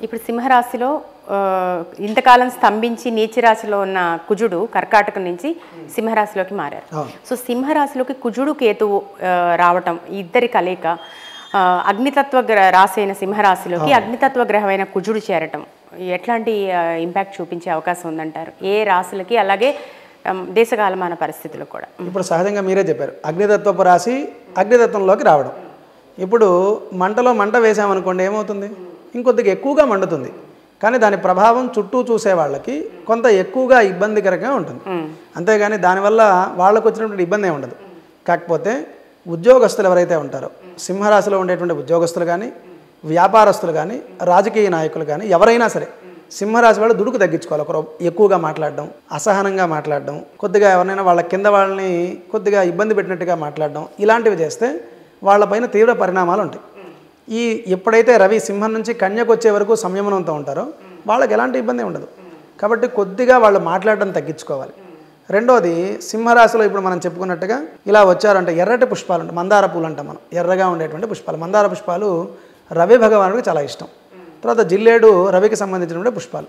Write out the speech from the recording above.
ఇప్పుడు సింహరాశిలో ఇంతకాలం స్తంభించి నీచరాశిలో ఉన్న కుజుడు కర్కాటకం నుంచి సింహరాశిలోకి మారారు. సో సింహరాశిలోకి కుజుడు కేతువు రావటం ఇద్దరి కలయిక, అగ్నితత్వ రాశి అయిన సింహరాశిలోకి అగ్నితత్వ గ్రహమైన కుజుడు చేరటం ఎట్లాంటి ఇంపాక్ట్ చూపించే అవకాశం ఉందంటారు ఏ రాశులకి, అలాగే దేశకాలమాన పరిస్థితులు కూడా? ఇప్పుడు సహజంగా మీరే చెప్పారు, అగ్నితత్వపు రాశి అగ్నితత్వంలోకి రావడం. ఇప్పుడు మంటలో మంట వేసామనుకోండి ఏమవుతుంది, ఇంకొద్దిగా ఎక్కువగా మండుతుంది. కానీ దాని ప్రభావం చుట్టూ చూసే వాళ్ళకి కొంత ఎక్కువగా ఇబ్బందికరంగా ఉంటుంది. అంతేగాని దానివల్ల వాళ్ళకు వచ్చినటువంటి ఇబ్బంది ఏమి ఉండదు. కాకపోతే ఉద్యోగస్తులు ఎవరైతే ఉంటారో, సింహరాశిలో ఉండేటువంటి ఉద్యోగస్తులు కానీ, వ్యాపారస్తులు కానీ, రాజకీయ నాయకులు కానీ ఎవరైనా సరే సింహరాశి వాళ్ళు దుడుకు తగ్గించుకోవాలి. ఒకరు ఎక్కువగా మాట్లాడడం, అసహనంగా మాట్లాడడం, కొద్దిగా ఎవరైనా వాళ్ళ కింద వాళ్ళని కొద్దిగా ఇబ్బంది పెట్టినట్టుగా మాట్లాడడం, ఇలాంటివి చేస్తే వాళ్ళపైన తీవ్ర పరిణామాలు ఉంటాయి. ఎప్పుడైతే రవి సింహం నుంచి కన్యకు వచ్చే వరకు సంయమనంతో ఉంటారో వాళ్ళకి ఎలాంటి ఇబ్బంది ఉండదు. కాబట్టి కొద్దిగా వాళ్ళు మాట్లాడడం తగ్గించుకోవాలి. రెండోది, సింహరాశిలో ఇప్పుడు మనం చెప్పుకున్నట్టుగా ఇలా వచ్చారంటే ఎర్రటి పుష్పాలు ఉంటాయి, మందార పూలు అంటాం మనం, ఎర్రగా ఉండేటువంటి పుష్పాలు. మందార పుష్పాలు రవి భగవానుడికి చాలా ఇష్టం. తర్వాత జిల్లేడు రవికి సంబంధించినటువంటి పుష్పాలు.